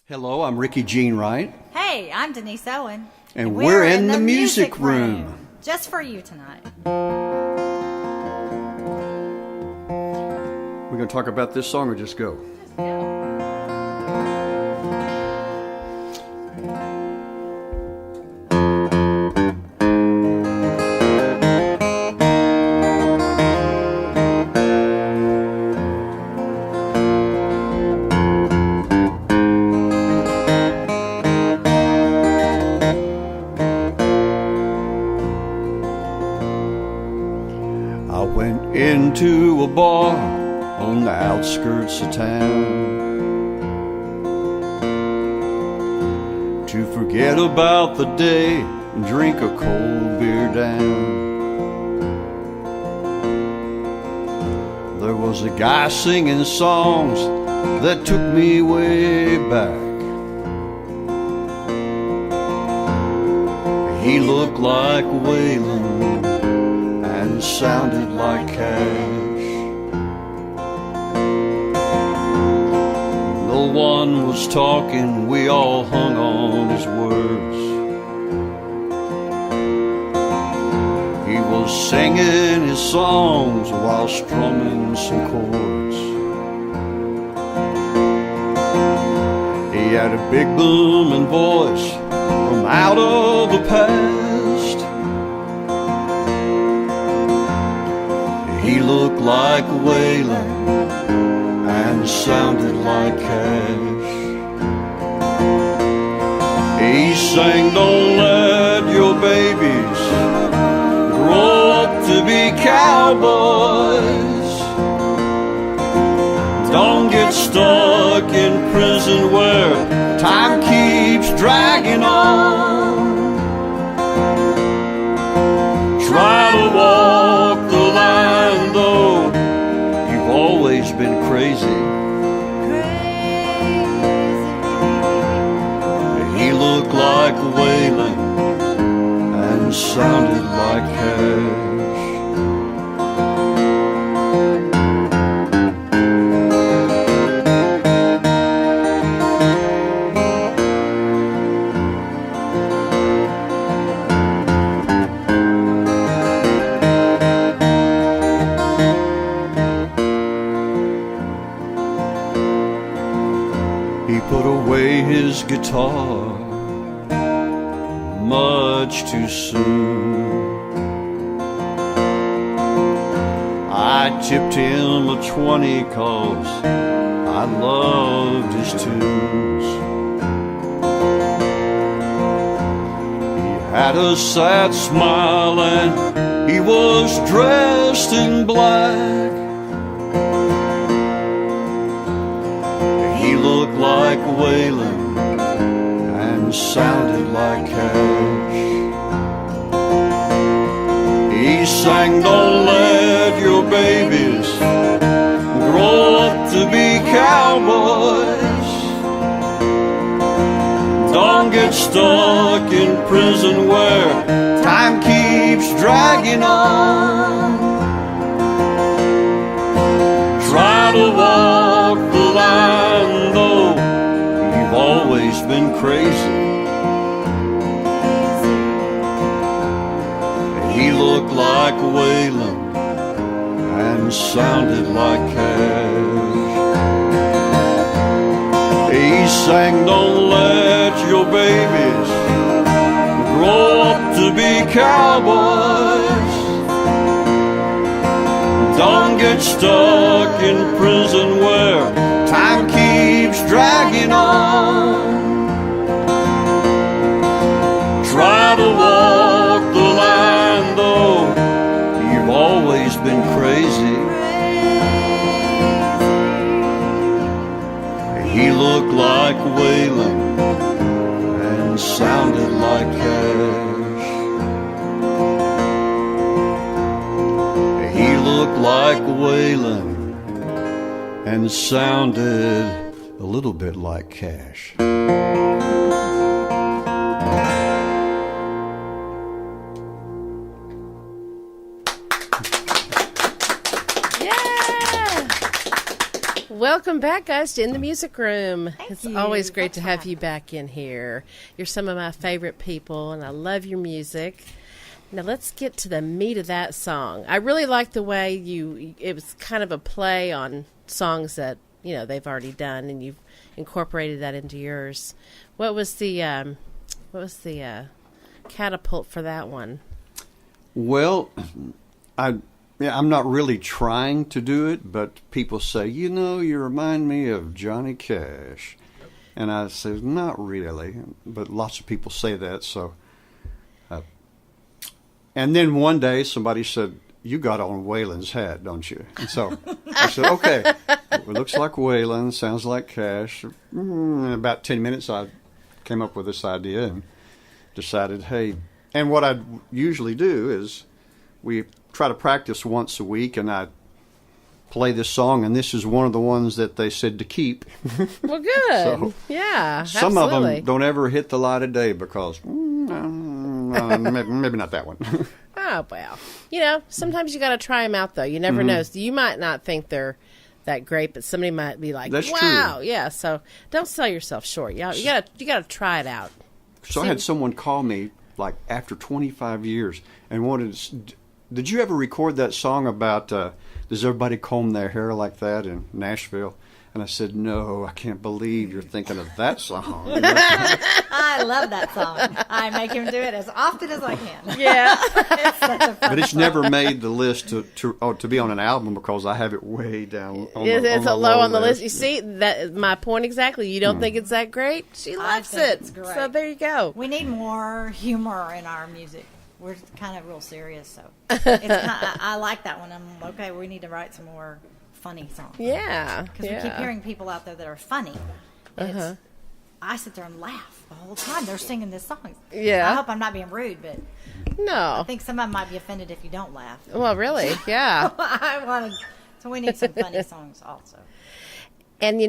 Hello, I'm Rickey Jean Wright. Hey, I'm Denise Owen. And we're in the music room. Just for you tonight. We're going to talk about this song or just go? Just go. I went into a bar on the outskirts of town to forget about the day and drink a cold beer down. There was a guy singing songs that took me way back. He looked like Waylon and sounded like Cash. No one was talking, we all hung on his words. He was singing his songs while strumming some chords. He had a big booming voice from out of the past. He looked like Waylon and sounded like Cash. He sang, "Don't let your babies grow up to be cowboys. Don't get stuck in prison where time keeps dragging on. Try to walk the line though, you've always been crazy." He looked like Waylon and sounded like Cash. He put away his guitar much too soon. I tipped him a 20 'cause I loved his tunes. He had a sad smile and he was dressed in black. He looked like Waylon and sounded like Cash. He sang, "Don't let your babies grow up to be cowboys. Don't get stuck in prison where time keeps dragging on. Try to walk the line though, you've always been crazy." He looked like Waylon and sounded like Cash. He sang, "Don't let your babies grow up to be cowboys. Don't get stuck in prison where time keeps dragging on. Try to walk the line though, you've always been crazy." He looked like Waylon and sounded like Cash. He looked like Waylon and sounded a little bit like Cash. Welcome back, guys, to In the Music Room. It's you. always great Thanks to for have having you back in here. You're some of my favorite people, and I love your music. Now, let's get to the meat of that song. I really like the way it was kind of a play on songs that, they've already done, and you've incorporated that into yours. What was the catapult for that one? Well, I'm not really trying to do it, but people say, you remind me of Johnny Cash. And I say, not really, but lots of people say that. So, and then one day somebody said, you got on Waylon's hat, don't you? And so I said, okay, it looks like Waylon, sounds like Cash. In about 10 minutes, I came up with this idea and decided, hey, and what I usually do is we try to practice once a week, and I play this song, and this is one of the ones that they said to keep. Well, good. So, yeah, some absolutely. of them don't ever hit the light of day because maybe not that one. Oh, well. Sometimes you got to try them out, though. You never know. So you might not think they're that great, but somebody might be like, That's wow. true. Yeah, so don't sell yourself short. You got to try it out. So I had someone call me, like, after 25 years and wanted to... Did you ever record that song about does everybody comb their hair like that in Nashville? And I said, no, I can't believe you're thinking of that song. I love that song. I make him do it as often as I can. Yeah. It's such a fun But it's song. never made the list to be on an album because I have it way down on It's the low on the list. list. You see, that my point exactly. You don't think it's that great? She loves think it. it's great. So there you go. We need more humor in our music. We're kind of real serious, so I like that one. I'm okay. We need to write some more funny songs. Yeah. Because we keep hearing people out there that are funny. And I sit there and laugh the whole time they're singing this song. Yeah. I hope I'm not being rude, but I No. think some of them might be offended if you don't laugh. Well, really, yeah. So we need some funny songs also. And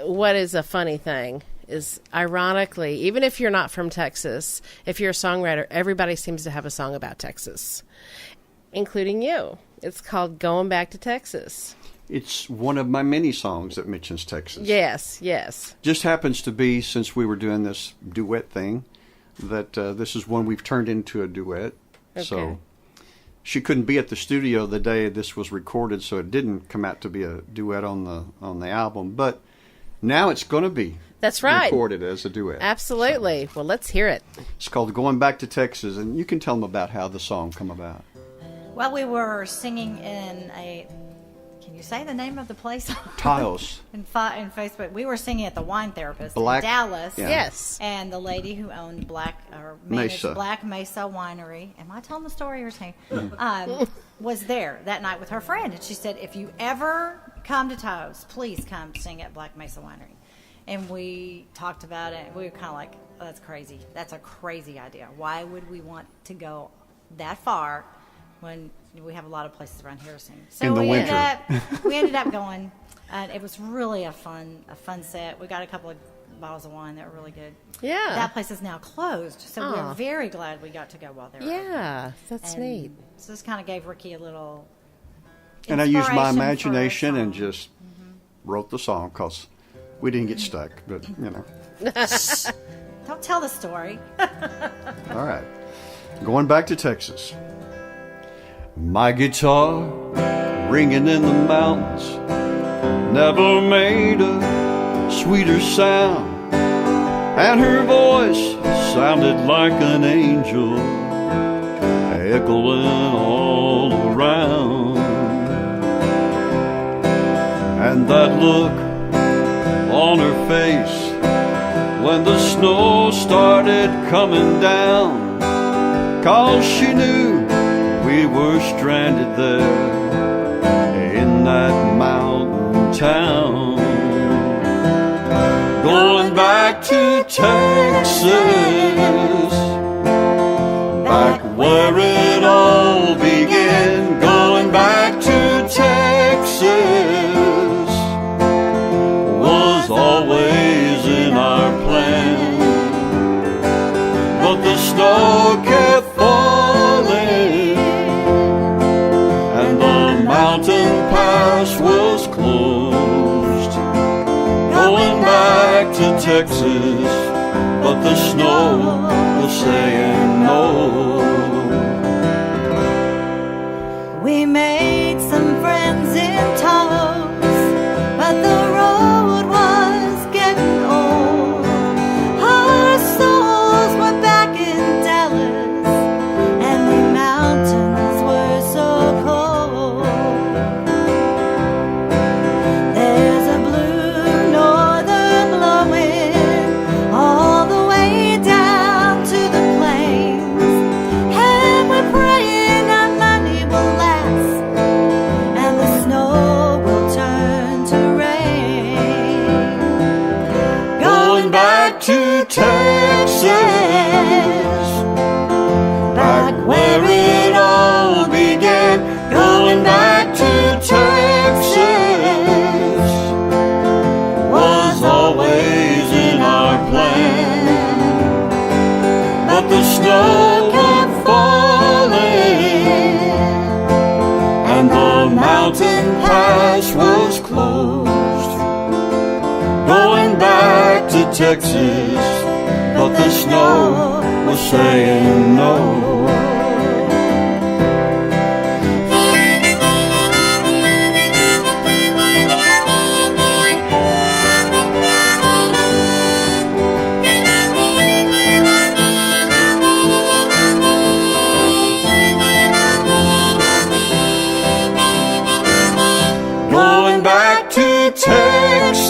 what is a funny thing is, ironically, even if you're not from Texas, if you're a songwriter, everybody seems to have a song about Texas, including you. It's called Going Back to Texas. It's one of my many songs that mentions Texas. Yes. Just happens to be, since we were doing this duet thing, that this is one we've turned into a duet. Okay. So she couldn't be at the studio the day this was recorded, so it didn't come out to be a duet on the album. But now it's going to be. That's right. Recorded as a duet. Absolutely. So Well, let's hear it. it's called Going Back to Texas, and you can tell them about how the song come about. Well, we were singing in a... Can you say the name of the place? Taos. in Facebook. We were singing at the Wine Therapist Black- in Dallas. yeah. Yes. And the lady who owned managed Mesa. Black Mesa Winery, am I telling the story or saying? Was there that night with her friend, and she said, "If you ever come to Taos, please come sing at Black Mesa Winery." And we talked about it. We were kind of like, "Oh, that's crazy. That's a crazy idea. Why would we want to go that far when we have a lot of places around here to sing?" So In the we winter. we ended up going, and it was really a fun set. We got a couple of bottles of wine that were really good. Yeah. That place is now closed, so Aw. we're very glad we got to go while they were open. Yeah, that's And neat. So this kind of gave Rickey a little And I used my inspiration for a imagination and song. just wrote the song because we didn't get stuck. But, Don't tell the story. All right. Going back to Texas. My guitar ringing in the mountains never made a sweeter sound, and her voice sounded like an angel echoing all around. And that look on her face when the snow started coming down, 'cause she knew we were stranded there in that mountain town. Going back to Texas, back where it all began. Going back to Texas was always in our plan, but the snow kept falling and the mountain pass was closed. Texas, but the snow was saying no. We made some friends in Taos, but the road was getting old. Our souls were back in Dallas, and the mountains were so cold. There's a blue northern blowing all the way down to the plains, and we're praying our money will last and the snow will turn to rain. Going back to Texas, back where it all began. Going back to Texas was always in our plan, but the snow kept falling and the mountain pass was closed. Going back to Texas, but the snow was saying no. Going back to Texas,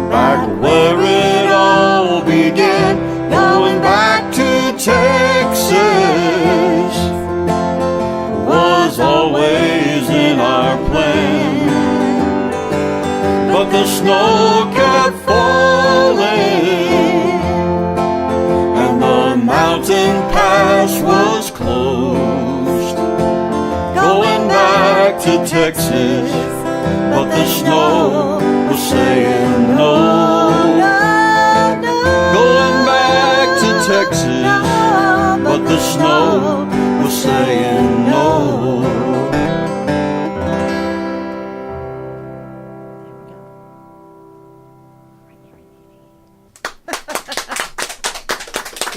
back where it all began. Going back to Texas was always in our plan, but the snow kept falling and the mountain pass was closed. Going back to Texas, but the snow was saying no. Going back to Texas, but the snow was saying no.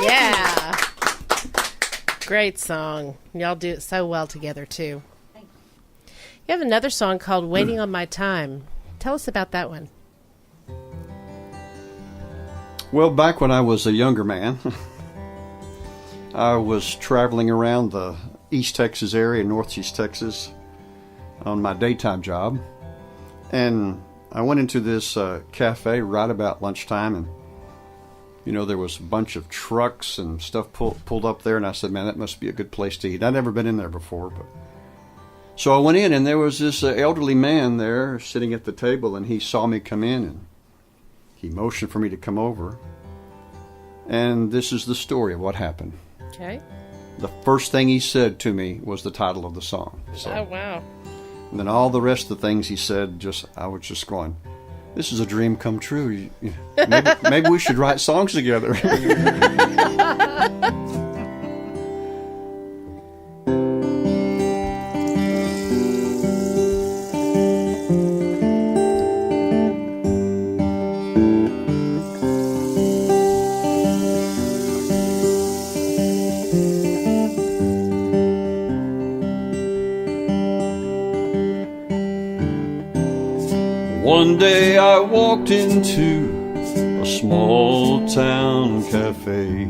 Yeah. Great song. Y'all do it so well together, too. You have another song called Waiting on My Time. Tell us about that one. Well, back when I was a younger man, I was traveling around the East Texas area, Northeast Texas, on my daytime job. And I went into this cafe right about lunchtime, and you know, there was a bunch of trucks and stuff pulled up there, and I said, man, that must be a good place to eat. I'd never been in there before, but so I went in, and there was this elderly man there sitting at the table, and he saw me come in, and he motioned for me to come over. And this is the story of what happened. Okay. The first thing he said to me was the title of the song. So, Oh, wow. and then all the rest of the things he said, I was just going, this is a dream come true. Maybe we should write songs together. One day I walked into a small town cafe.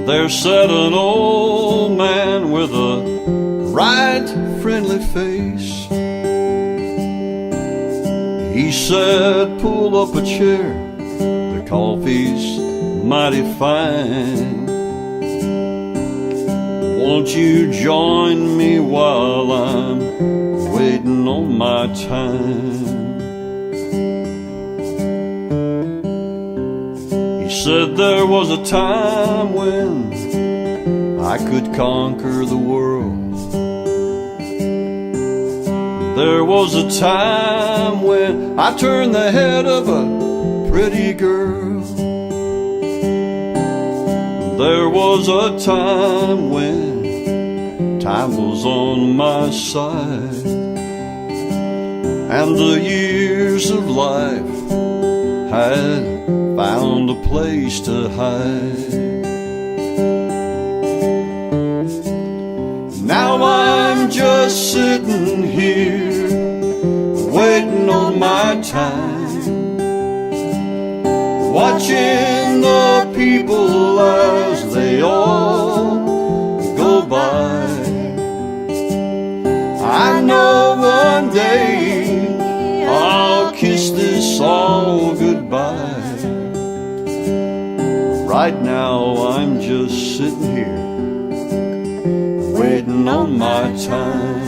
There sat an old man with a right friendly face. He said, pull up a chair, the coffee's mighty fine. Won't you join me while I'm waiting on my time? He said there was a time when I could conquer the world. There was a time when I turned the head of a pretty girl. There was a time when time was on my side. and the years of life had found a place to hide. Now I'm just sitting here waiting on my time, watching the people as they all go by. I know one day I'll kiss this all goodbye. Right now I'm just sitting here waiting on my time.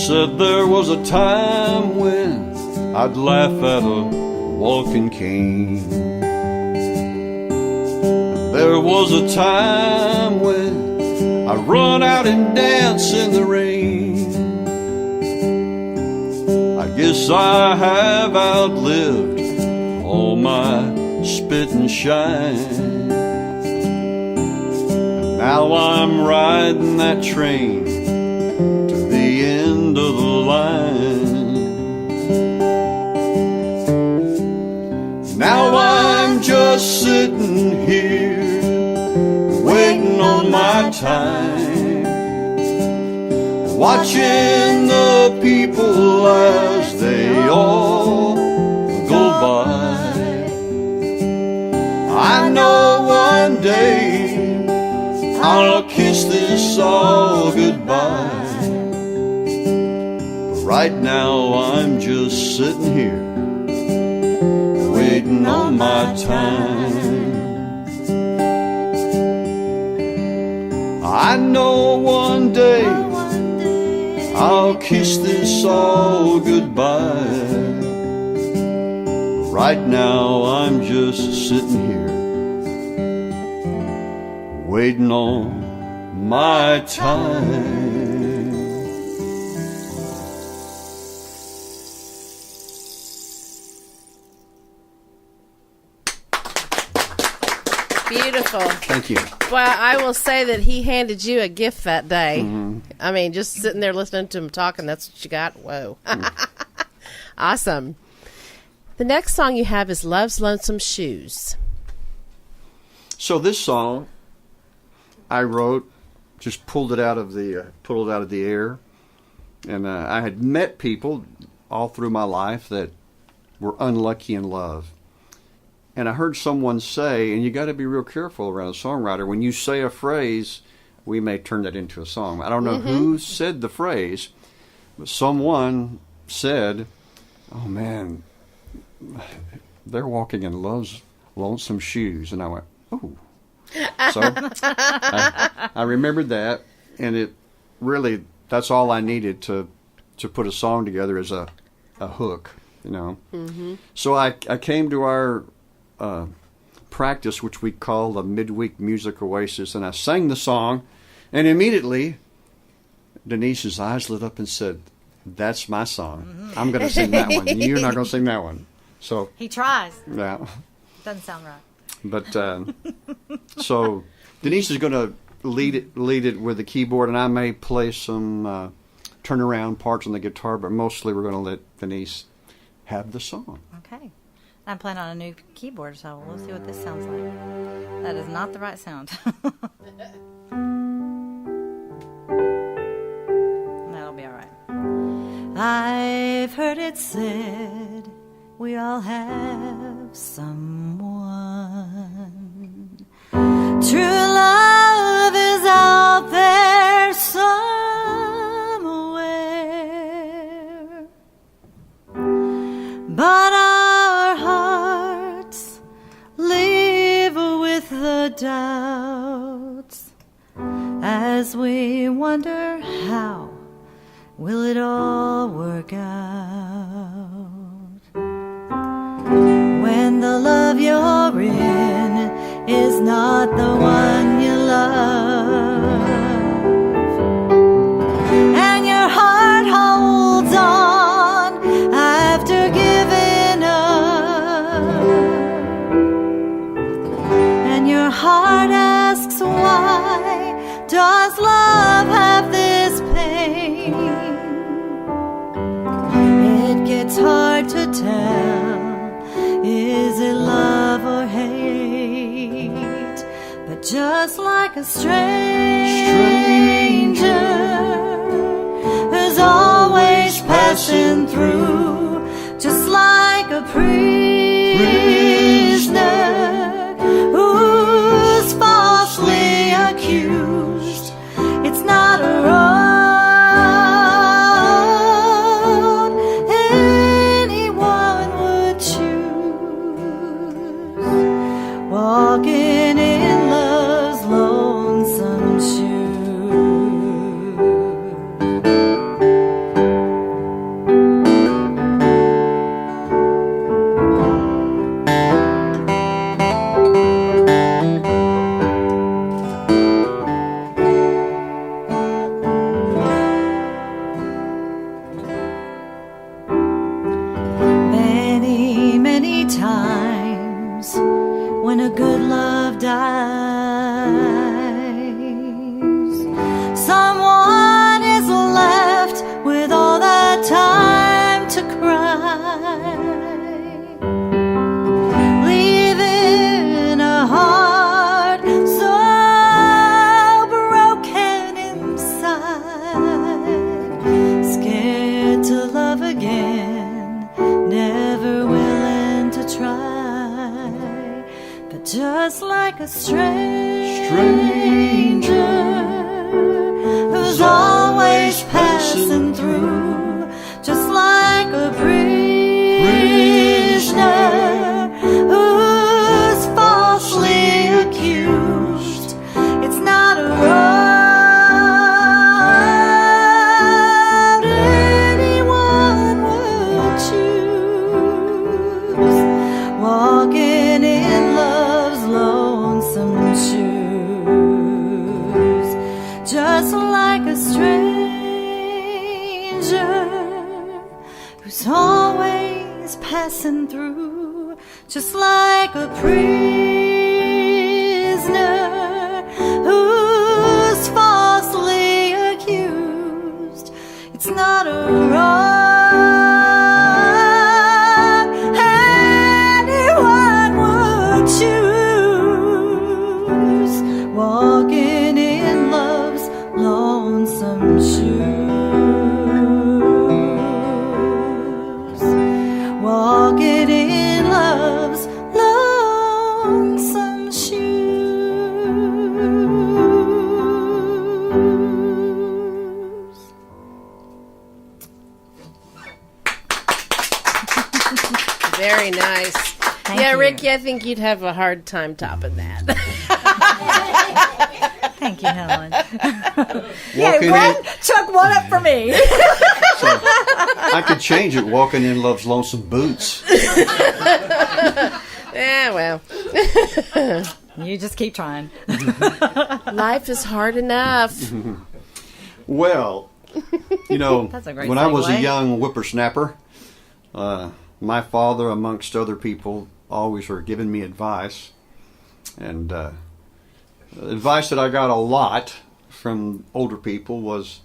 Said there was a time when I'd laugh at a walking cane. There was a time when I'd run out and dance in the rain. I guess I have outlived all my spit and shine. Now I'm riding that train to the end of the line. Now I'm just sitting here waiting on my time, watching the people as they all go by. I know one day I'll kiss this all goodbye. Right now I'm just sitting here waiting on my time. I know one day I'll kiss this all goodbye. Right now I'm just sitting here waiting on my time. Beautiful. Thank you. Well, I will say that he handed you a gift that day. Mm-hmm. I mean, just sitting there listening to him talking, that's what you got? Whoa. Awesome. The next song you have is Love's Lonesome Shoes. So this song I wrote, just pulled it out of the air. And I had met people all through my life that were unlucky in love. And I heard someone say, and you got to be real careful around a songwriter, when you say a phrase, we may turn that into a song. I don't know who said the phrase, but someone said, oh man, they're walking in love's lonesome shoes. And I went, oh. So I remembered that, and it really, that's all I needed to put a song together as a hook, you know. Mm-hmm. So I came to our practice, which we call the midweek music oasis, and I sang the song, and immediately Denise's eyes lit up and said, that's my song. Mm-hmm. I'm going to sing that one. You're not going to sing that one. So he tries. Yeah. Doesn't sound right. But so Denise is going to lead it with the keyboard, and I may play some turnaround parts on the guitar, but mostly we're going to let Denise have the song. Okay. I'm playing on a new keyboard, so we'll see what this sounds like. That is not the right sound. That'll be all right. I've heard it said we all have someone. True love is out there somewhere. But our hearts live with the doubts as we wonder how will it all work out. When the love you're in is not the one you love, and your heart holds on heart asks why does love have this pain? It gets hard to tell, is it love or hate? But just like a stranger who's always passing through, just like a prisoner who's falsely accused. It's not a road anyone would choose, walking in love's lonesome shoes. Times when a good love dies, someone is left with all that time to cry, leaving a heart so broken inside, scared to love again, never willing to try. But just like a stranger who's always passing through, just like a prisoner who's falsely accused. It's not a road anyone would choose, walking in love's lonesome shoes, just like a stranger who's always passing through, just like a prisoner who's falsely accused. It's not a road anyone would choose, walking in love's lonesome shoes, walking in love's lonesome shoes. Very nice. Thank Yeah, you. Rickey, I think you'd have a hard time topping that. Thank you, Helen. Walking in, Chuck one up for me. so I could change it. Walking in love's lonesome boots. Yeah, well, You just keep trying. life is hard enough. Well, you know, That's a great when I was a segue. young whippersnapper, my father, amongst other people, always were giving me advice. And advice that I got a lot from older people was,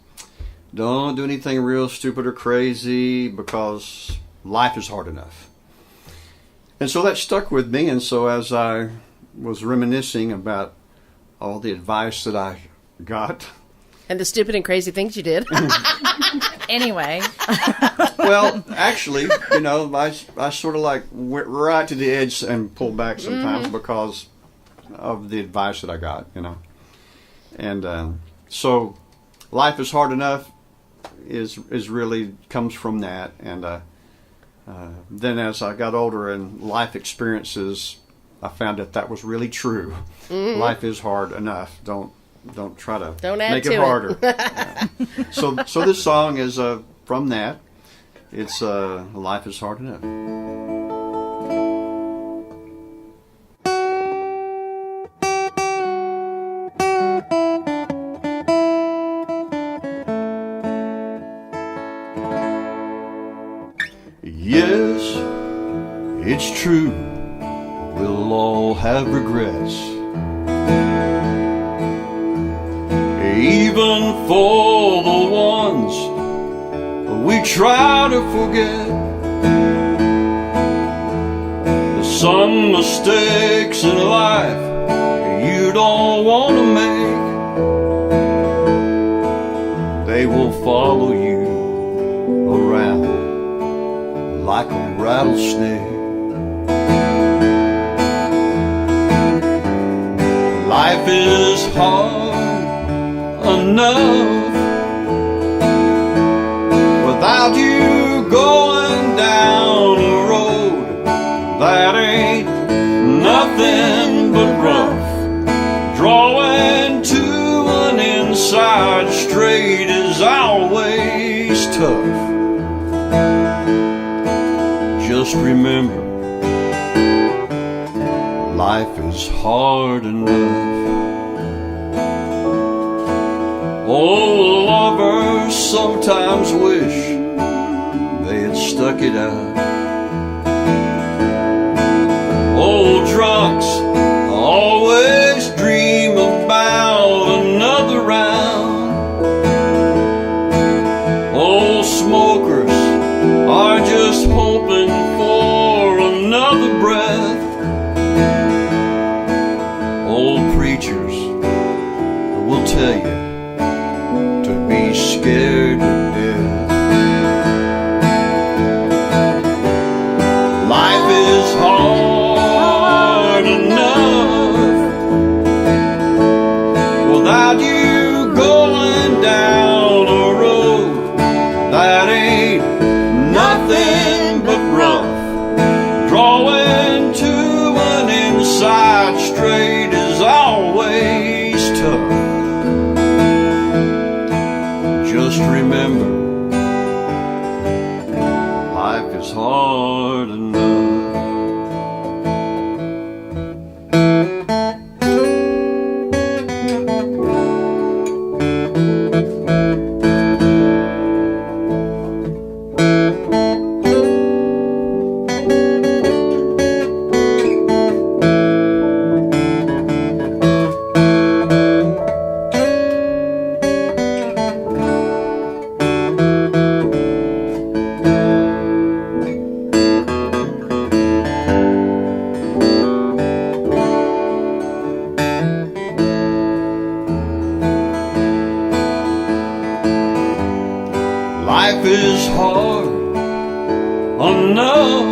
don't do anything real stupid or crazy because life is hard enough. And so that stuck with me. And so as I was reminiscing about all the advice that I got, And the stupid and crazy things you did. Anyway, well, actually, you know, I sort of like went right to the edge and pulled back sometimes because of the advice that I got, you know. And so life is hard enough is really comes from that. And then as I got older and life experiences, I found that was really true. Life is hard enough. Don't try to Don't add make to it it. harder. Yeah. So this song is from that. It's Life is Hard Enough. Yes, it's true, we'll all have regrets. for the ones we try to forget. There's some mistakes in life you don't want to make. They will follow you around like a rattlesnake. Life is hard enough without you going down a road that ain't nothing but rough. Drawing to an inside straight is always tough. Just remember, life is hard enough. Oh, lovers sometimes wish they had stuck it out. Oh, drunks always dream about another round. Oh, smokers are just hoping for another breath. Old preachers will tell you to be scared to death. Life is hard enough without you going down a road that ain't nothing but rough. Drawing to an inside straight is always tough. Just remember, life is hard enough. Life is hard enough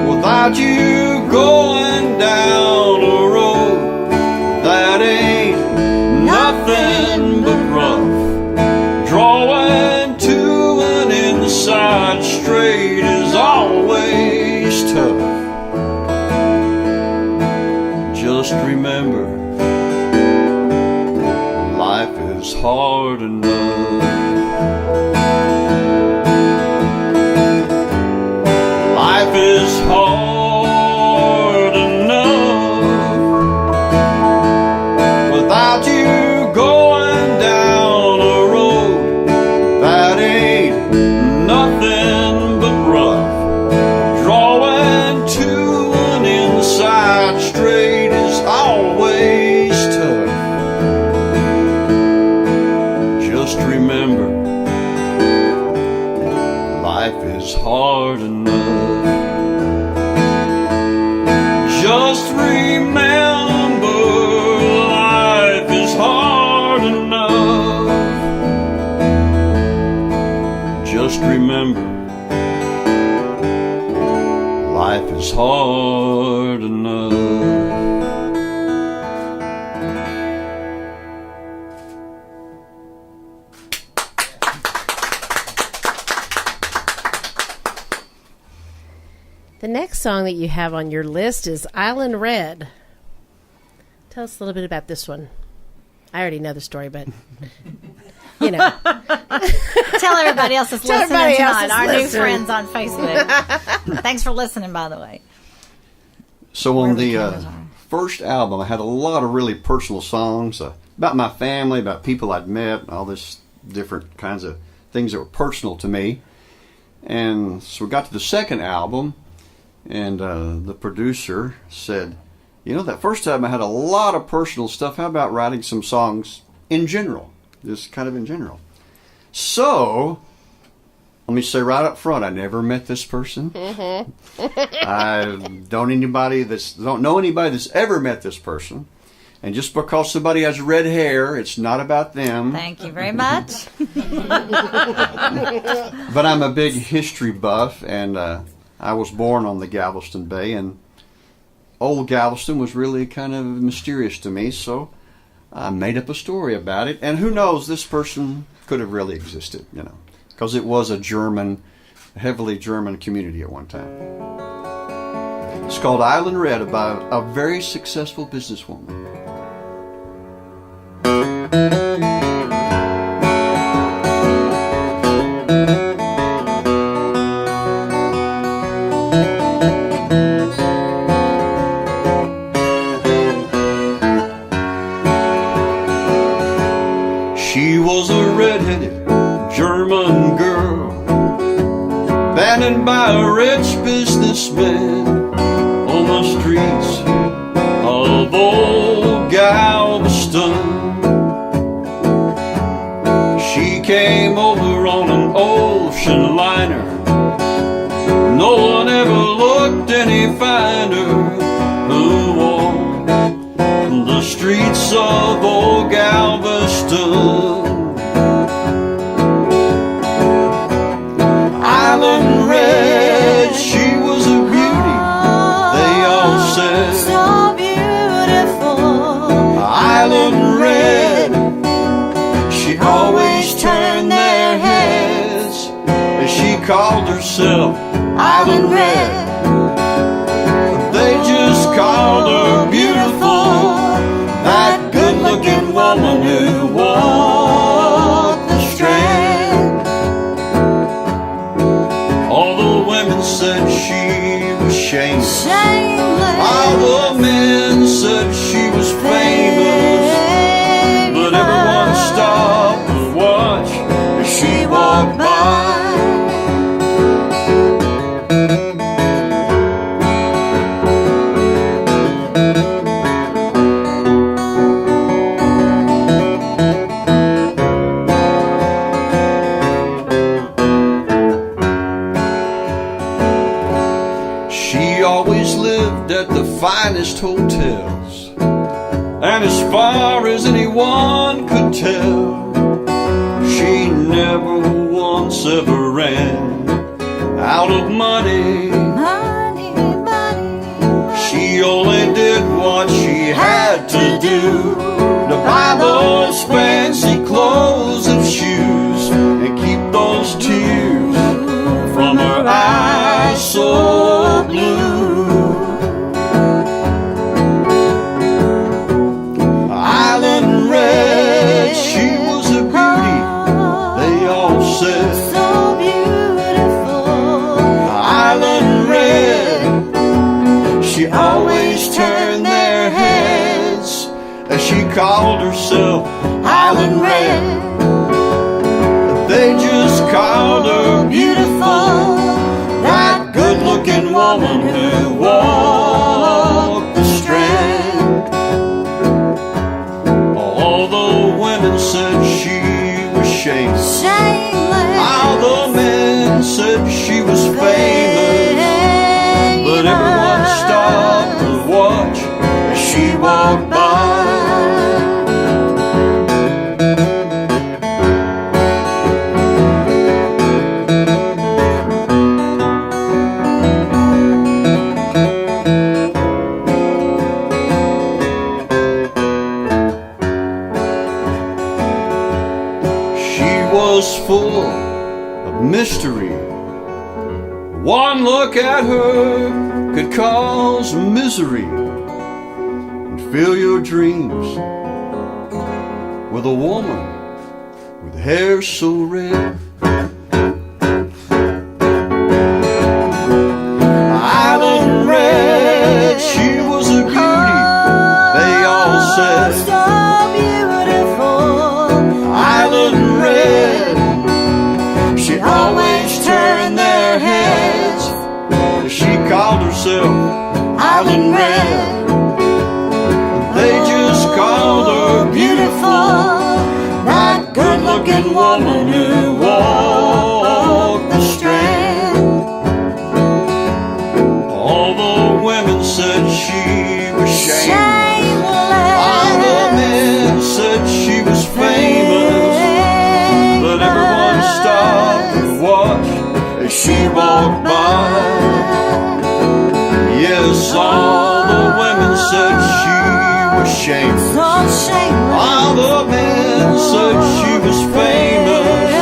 without you going down a road that ain't nothing but rough. Drawing to an inside straight is always tough. Just remember, life is hard enough. Life is hard enough without you going down a road that ain't nothing but rough. Drawing to an inside straight is always tough. Just remember, life is hard enough. Just remember, life is hard enough. Just remember, life is hard enough. The next song that you have on your list is Island Red. Tell us a little bit about this one. I already know the story, but, you know. Tell everybody else that's Tell listening everybody else tonight. that's Our listening. new friends on Facebook. Thanks for listening, by the way. So on Wherever the the cameras are. first album, I had a lot of really personal songs about my family, about people I'd met, all this different kinds of things that were personal to me. And so we got to the second album, and the producer said, that first time I had a lot of personal stuff. How about writing some songs in general? Just kind of in general. So, let me say right up front, I never met this person. I don't know anybody that's ever met this person. And just because somebody has red hair, it's not about them. Thank you very much. But I'm a big history buff, and I was born on the Galveston Bay, and old Galveston was really kind of mysterious to me, so I made up a story about it. And who knows, this person could have really existed, because it was a heavily German community at one time. It's called Island Red, about a very successful businesswoman. She was a red-headed German girl, abandoned by a rich businessman on the streets of old Galveston. She came over on an ocean liner. No one ever looked any finer. Who walked the streets of old Galveston? Island Red, she was a beauty, they all said. So beautiful. Island Red, she always turned their heads, and she called herself Island Red. They just called her beautiful, that good-looking woman who walked the Strand. All the women said she was shameless. All the men said she was famous. But everyone stopped to watch as she walked by. She always lived at the finest hotels, and as far as anyone could tell, she never once ever ran out of money. She only did what she had to do to buy those fancy clothes and shoes and keep those tears from her eyes so blue. Island Red, she was a beauty, they all said. So beautiful. Island Red, she always turned their heads as she called herself Island Red. They just called her beautiful, that good-looking woman who walked the Strand. All the women said she was shameless. All the men said she was famous. But everyone stopped to watch as she walked by. Was full of mystery. One look at her could cause misery and fill your dreams with a woman with hair so red. Island Red, she was a beauty, they all said. So beautiful. Island Red, she always turned their heads. She called herself Island Red. woman who walked the strand. All the women said she was shameless. All the men said she was famous. But everyone stopped and watched as she walked by. Yes, all the women said she was shameless. All the men said she was famous.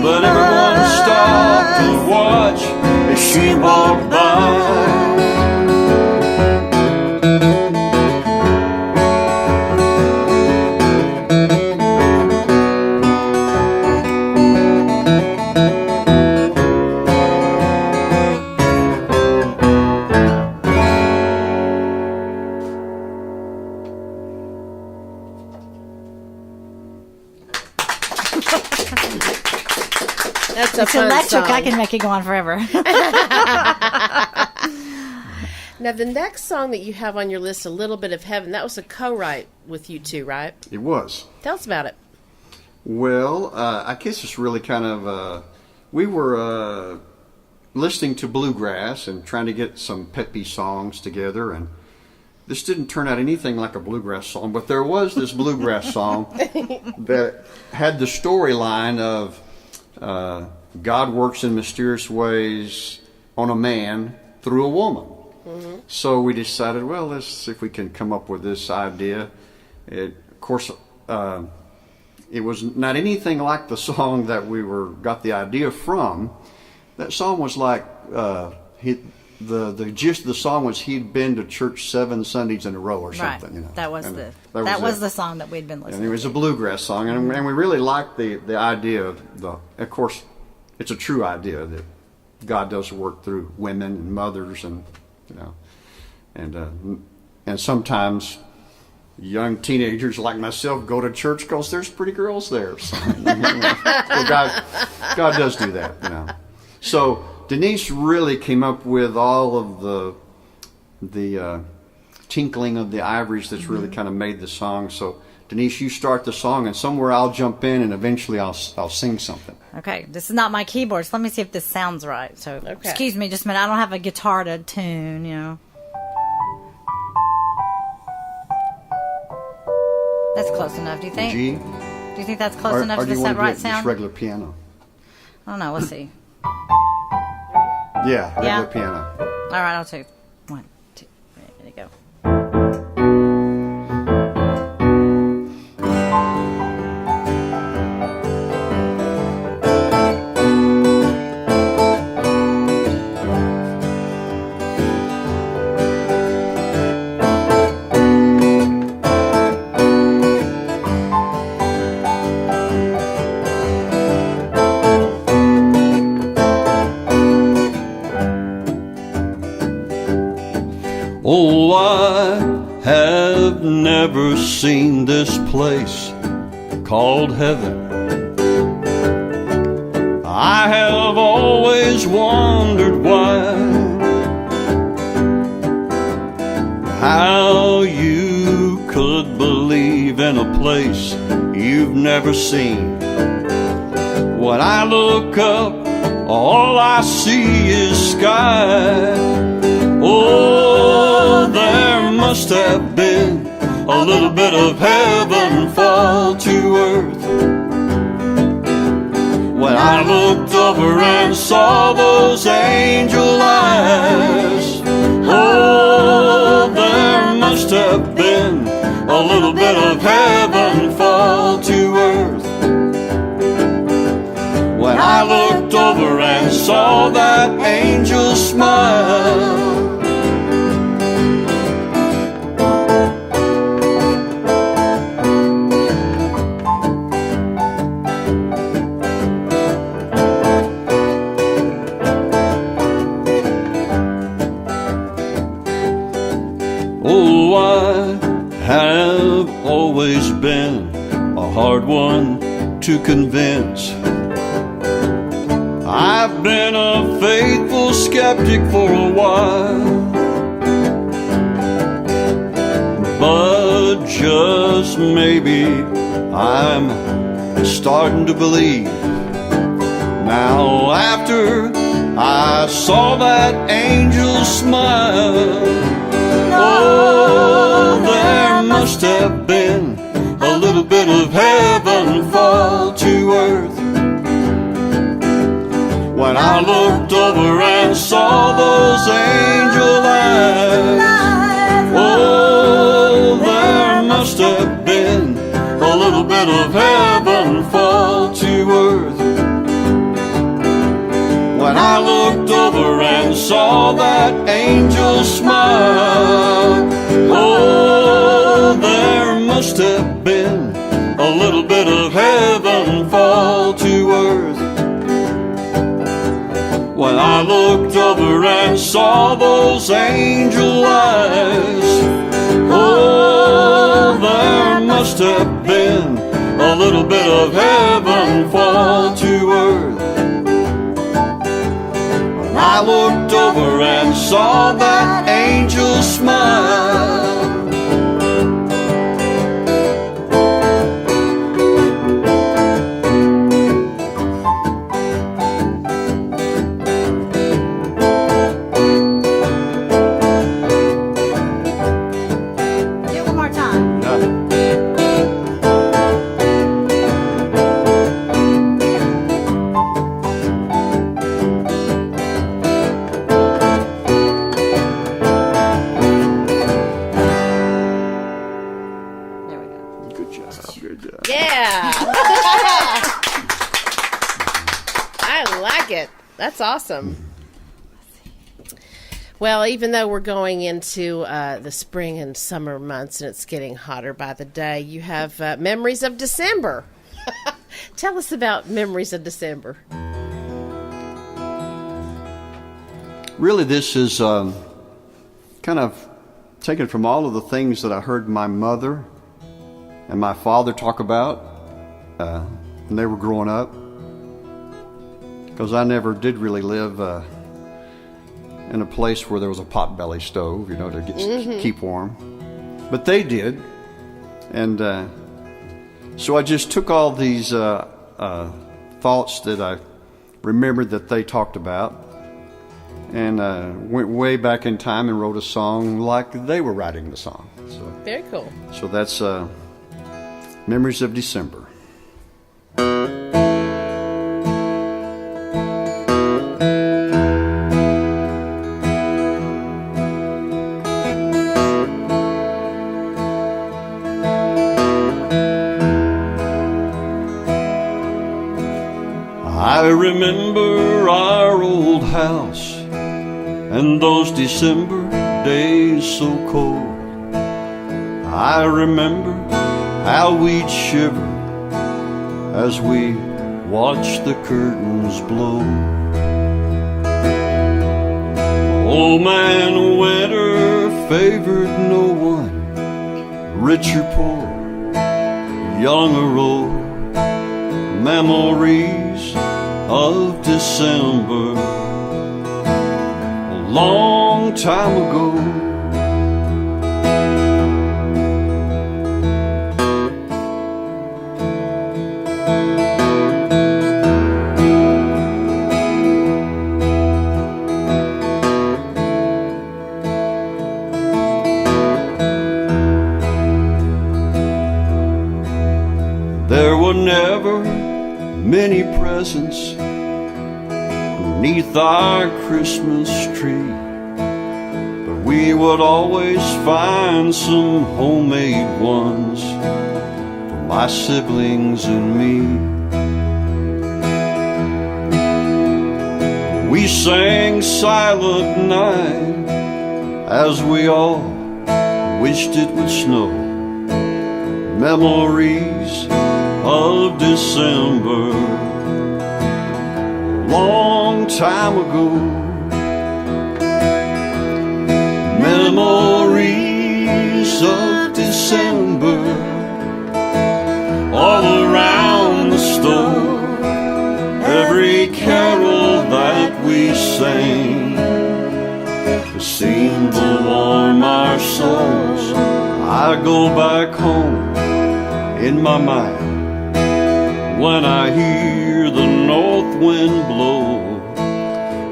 But everyone stopped to watch as she walked by. That's a It's fun electric. song. I can make it go on forever. Now, the next song that you have on your list, A Little Bit of Heaven, that was a co-write with you two, right? It was. Tell us about it. Well, I guess it's really kind of, we were listening to bluegrass and trying to get some peppy songs together, and this didn't turn out anything like a bluegrass song, but there was this bluegrass song that had the storyline of God works in mysterious ways on a man through a woman. Mm-hmm. So we decided, well, let's see if we can come up with this idea. Of course, it was not anything like the song that we got the idea from. That song was like the gist of the song was he'd been to church 7 Sundays in a row or something. Right. You know? That was that was the song that we'd been listening and it was to. a bluegrass song, and we really liked the idea of the. Of course, it's a true idea that God does work through women and mothers, and you know, and sometimes young teenagers like myself go to church because there's pretty girls there. So, so God does do that, you know. So Denise really came up with all of the tinkling of the ivories that's really kind of made the song. So Denise, you start the song, and somewhere I'll jump in, and eventually I'll sing something. Okay, this is not my keyboard, so let me see if this sounds right. So, Excuse me just a minute. I don't have a guitar to tune, you know. That's close enough, do you think? G? Do you think that's close enough to the set right sound? Just regular piano. I don't know, let's see. Yeah, regular Yeah? piano. All right, I'll take 1, 2, 3, there you go. Oh, I have never seen this place called heaven. I have always wondered why, how you could believe in a place you've never seen. When I look up, all I see is sky. Oh, there must have been a little bit of heaven fall to earth. When I looked over and saw those angel eyes, oh, there must have been a little bit of heaven fall to earth. When I looked over and saw that angel smile. Oh, I have always been a hard one to convince. I've been a faithful skeptic for a while, but just maybe I'm starting to believe. Now after I saw that angel smile, oh, there must have been a little bit of heaven fall to earth. When I looked over and saw those angel eyes, oh, there must have been a little bit of heaven fall to earth. When I looked over and saw that angel smile, oh, there must have been a little bit of heaven fall to earth. When I looked over and saw those angel eyes, oh, there must have been a little bit of heaven fall to earth. When I looked over and saw that angel smile, that's awesome. Well, even though we're going into the spring and summer months and it's getting hotter by the day, you have Memories of December. Tell us about Memories of December. Really, this is kind of taken from all of the things that I heard my mother and my father talk about when they were growing up. Because I never did really live in a place where there was a potbelly stove, to keep warm. But they did. And so I just took all these thoughts that I remembered that they talked about and went way back in time and wrote a song like they were writing the song. So, very cool. So that's Memories of December. I remember our old house and those December days so cold. I remember how we'd shiver as we watched the curtains blow. Old man winter favored no one, rich or poor, young or old. Memories of December, a long time ago. There were never many presents beneath our Christmas tree, but we would always find some homemade ones for my siblings and me. We sang Silent Night as we all wished it would snow. Memories of December, long time ago. Memories of December, all around the stove. Every carol that we sang seemed to warm our souls. I go back home in my mind when I hear the north wind blow.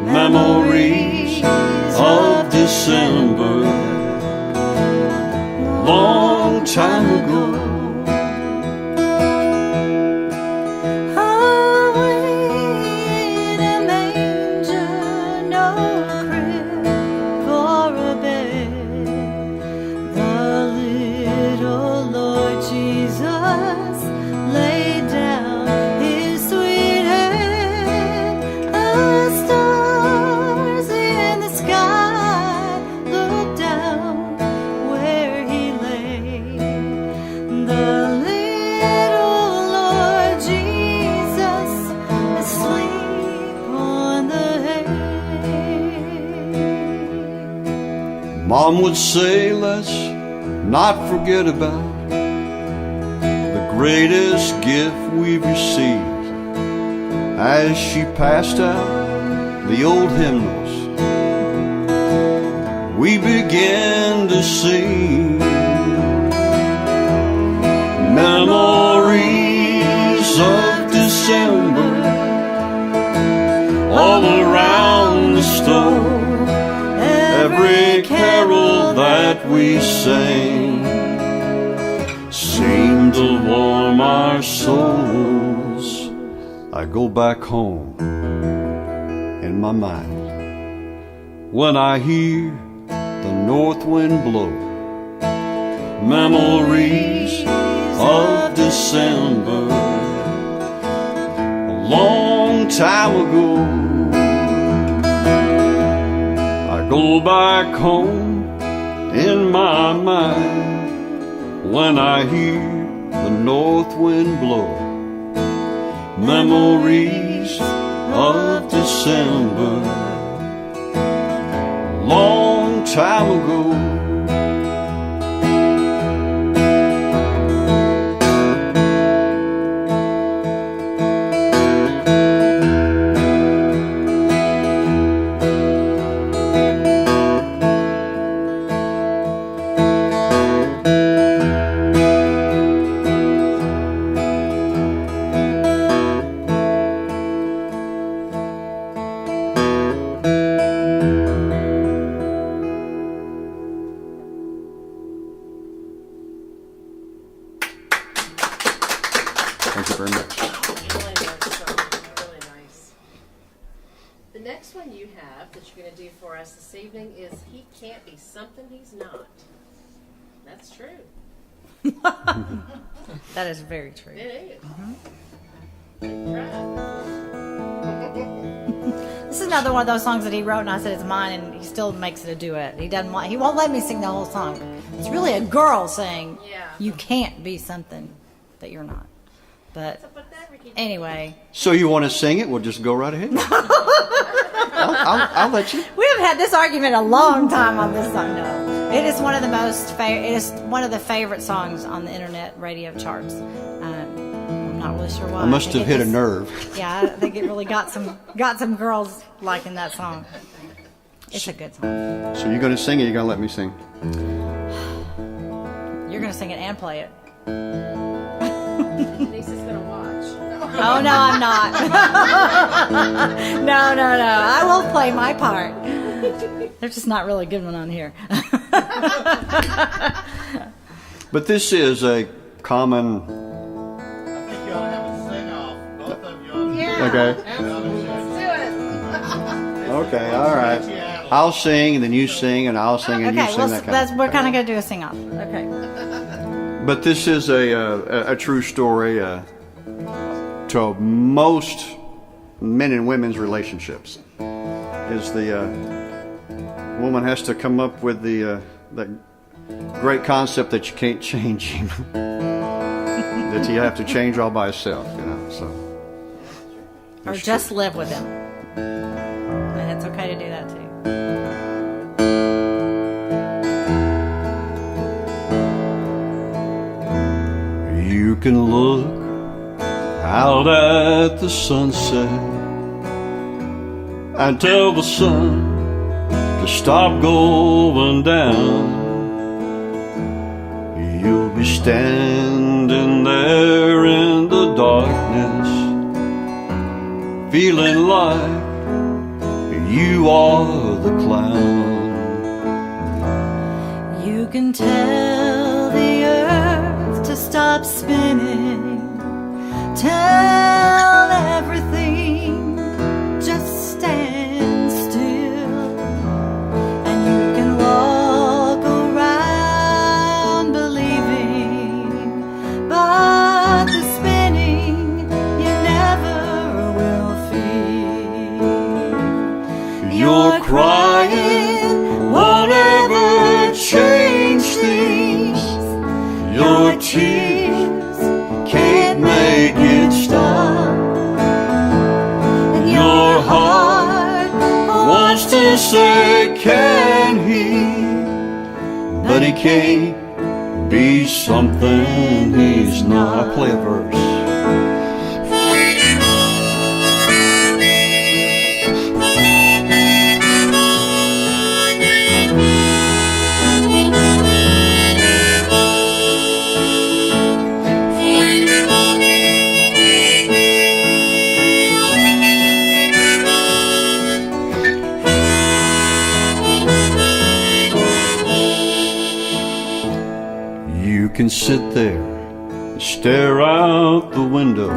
Memories of December, long time ago. Mom would say, let's not forget about the greatest gift we've received, as she passed out the old hymnals. We began to sing memories of December all around the stove. Every carol that we sang seemed to warm our souls. I go back home in my mind when I hear the north wind blow. Memories of December, a long time ago. Go back home in my mind when I hear the north wind blow. Memories of December, long time ago. Thank you very much. Really nice song. Really nice. The next one you have that you're going to do for us this evening is He Can't Be Something He's Not. That's true. That is very true. It is. This is another one of those songs that he wrote, and I said it's mine, and he still makes it a duet. He won't let me sing the whole song. It's really a girl saying, "You can't be something that you're not." But anyway, so you want to sing it? We'll just go right ahead. I'll let you. We have had this argument a long time on this song. No, it is one of the it is one of the favorite songs on the internet radio charts. I'm not really sure why. I must have hit a nerve. Yeah, I think it really got some girls liking that song. It's a good song. So you're going to sing it? You're going to let me sing? You're going to sing it and play it. Denise's going to watch. Oh, no, I'm not. No. I will play my part. There's just not really a good one on here. But this is a common... I think you ought to have a sing-off. Both of you ought to. Yeah. Okay. Let's do it. Okay, all right. I'll sing, and then you sing, and I'll sing, and you Okay, sing. well, That kind of we're kind of going to do a sing-off. Okay. But this is a true story to most men and women's relationships. Is the woman has to come up with the that great concept that you can't change him, that you have to change all by yourself, you know. So, Or just live with him. And it's okay to do that too. You can look out at the sunset and tell the sun to stop going down. You'll be standing there in the darkness darkness, feeling like you are the clown. You can tell the earth to stop spinning, tell everything just stand still, and you can walk around believing, but the spinning you never will feel. You're crying, won't ever change things. Your tears can't make it stop. And Your heart wants to say, can he? But he can't be something he's not. I'll play a verse. You can sit there and stare out the window,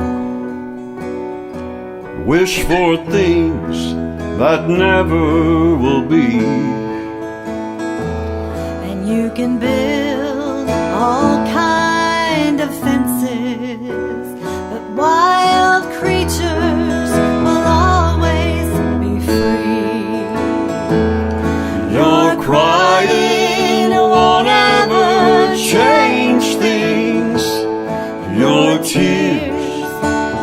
wish for things that never will be. And you can build all kind of fences, but wild creatures will always be free. You're crying, won't ever change things. Your tears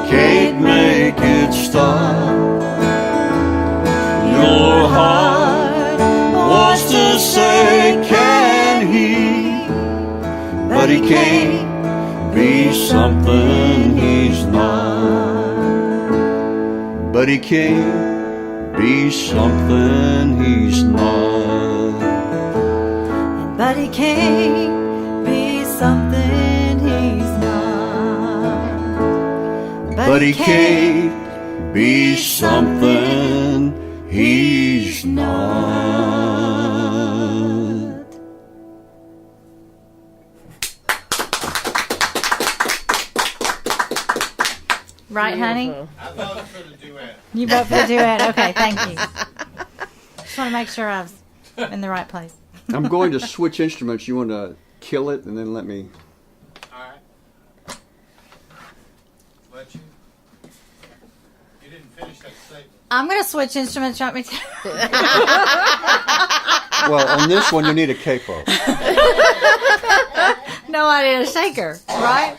can't make it stop. Your heart wants to say, can he? But he can't be something he's not. But he can't be something he's not. But he can't be something he's not. But he can't be something he's not. Right, honey? I voted for the duet. You vote for the duet. Okay, thank you. Just want to make sure I was in the right place. I'm going to switch instruments. You want to kill it and then let me... All right. Let you. You didn't finish that statement. I'm going to switch instruments. You want me to? Well, on this one, you need a capo. No, I need a shaker, right?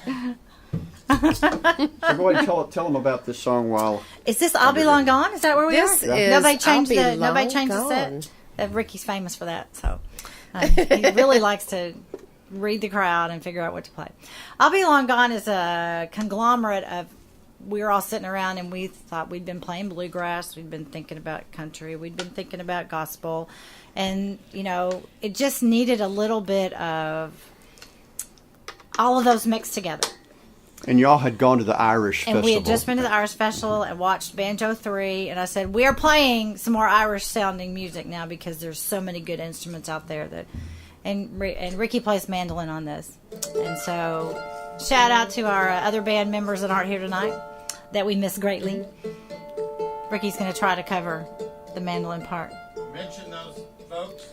So go ahead and tell them about this song while... Is this "I'll Be Long Gone"? Is that where we This are? is Nobody changed I'll Be nobody Long changed Gone. the set. Rickey's famous for that, so he really likes to read the crowd and figure out what to play. "I'll Be Long Gone" is a conglomerate of. We were all sitting around and we thought we'd been playing bluegrass, we'd been thinking about country, we'd been thinking about gospel, and it just needed a little bit of all of those mixed together. And y'all had gone to the Irish And Festival. we had just been to the Irish Festival and watched Banjo 3. And I said, we are playing some more Irish-sounding music now because there's so many good instruments out there. And Rickey plays mandolin on this. And so, shout out to our other band members that aren't here tonight that we miss greatly. Rickey's going to try to cover the mandolin part. Mention those folks.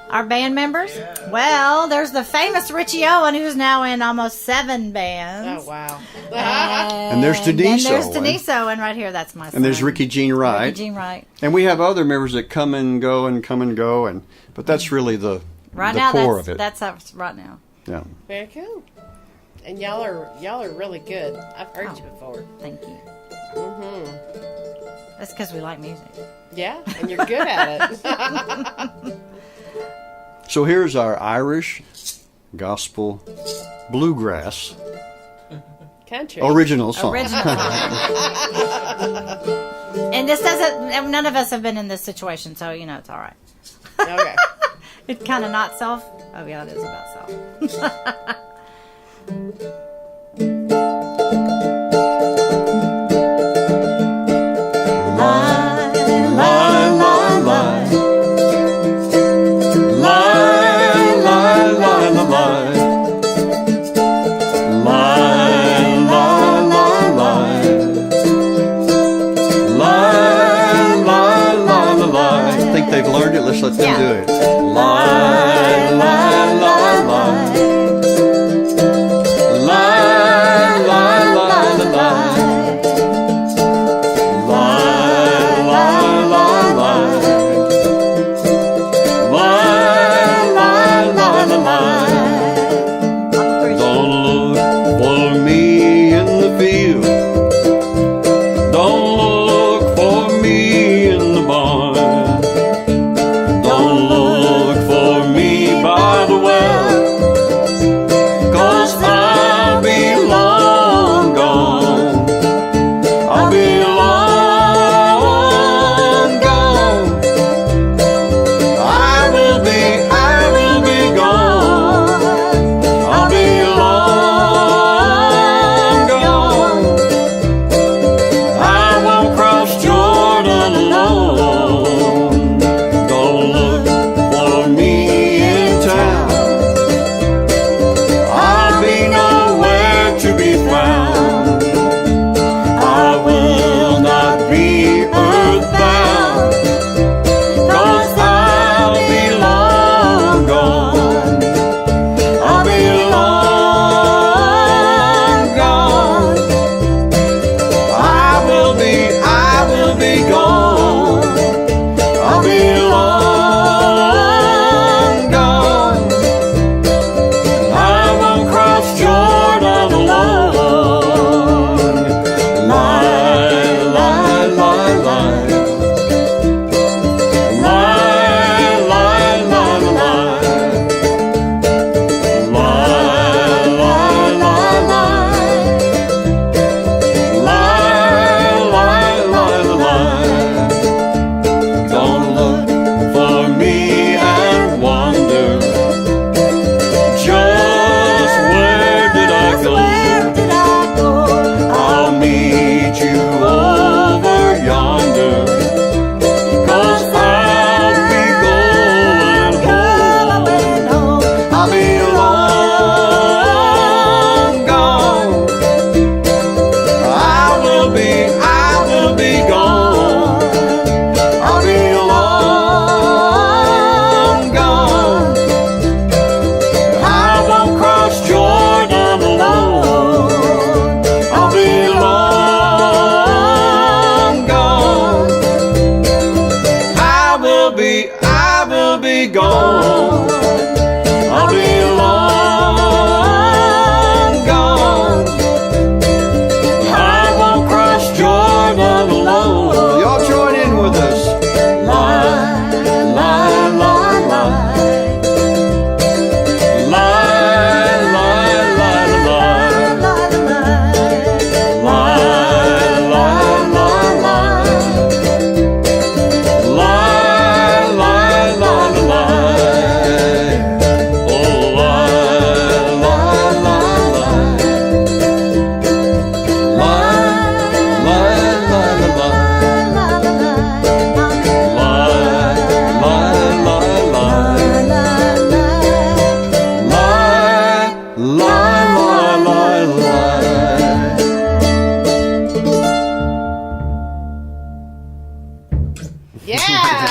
Our band members? Yeah. Well, there's the famous Rickey Owen, who's now in almost 7 bands. Oh, wow. And there's Denise there's Owen. Denise Owen right here. That's my son. And there's Rickey Jean Wright. Rickey Jean Wright. And we have other members that come and go and come and go. But that's really the Now, core of it. that's us right now. Yeah. Very cool. And y'all are really good. I've heard you before. Thank you. Mm-hmm. That's because we like music. Yeah, and you're good at it. So here's our Irish gospel bluegrass Country. original song. Original. And this doesn't. None of us have been in this situation, so it's all right. Okay. It's kind of not self. Oh yeah, it is about self. let them do it. Lie, lie, lie, lie. Lie, lie, lie, lie. Lie, lie, lie, lie. Lie, lie, lie, lie. Don't look for me in the field. Don't look for me in the barn. Don't look for me by the well, 'cause I'll be long gone. I'll be long gone. I will be gone. I'll be long gone. I won't cross Jordan alone. Don't look for me in town. I'll be nowhere to be found. I will not be earthbound, 'cause I'll be long gone. I'll be long gone. I will be gone. I'll be long gone. I won't cross Jordan alone. Lie, lie, lie, lie. Lie, lie, lie, lie. Lie, lie, lie, lie. Lie, lie, lie, lie. Don't look for me and wonder, just where did I go? I'll meet you over yonder, 'cause I'll be going home. I'll be long gone. I will be gone. I'll be long gone. I won't cross Jordan alone. I'll be long gone. I will be gone. I'll be long gone. I won't cross Jordan alone. Y'all join in with us. Lie, lie, lie, lie. Lie, lie, lie, lie. Lie, lie, lie, lie. Lie, lie, lie, lie. Oh, lie, lie, lie, lie. Lie, lie, lie, lie. Lie, lie, lie, lie. Lie, lie, lie, lie. Yeah.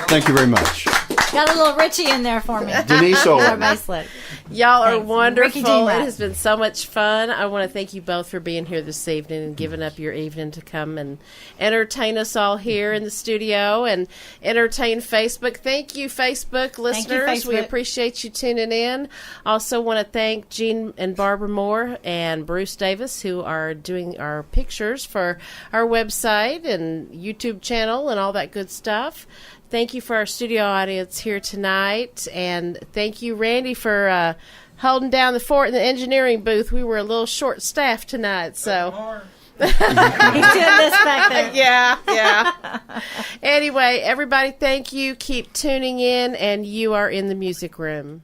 Thank you very much. Got a little Richie in there for me. Denise Owen. Everybody slick. Y'all are Thanks. wonderful. Rickey Jean It Wright. has been so much fun. I want to thank you both for being here this evening and giving up your evening to come and entertain us all here in the studio and entertain Facebook. Thank you, Facebook listeners. We Facebook. appreciate you tuning in. Also want to thank Jean and Barbara Moore and Bruce Davis, who are doing our pictures for our website and YouTube channel and all that good stuff. Thank you for our studio audience here tonight, and thank you, Randy, for holding down the fort in the engineering booth. We were a little short-staffed tonight, so... He's doing this back there. Yeah. Anyway, everybody, thank you. Keep tuning in, and you are in the music room.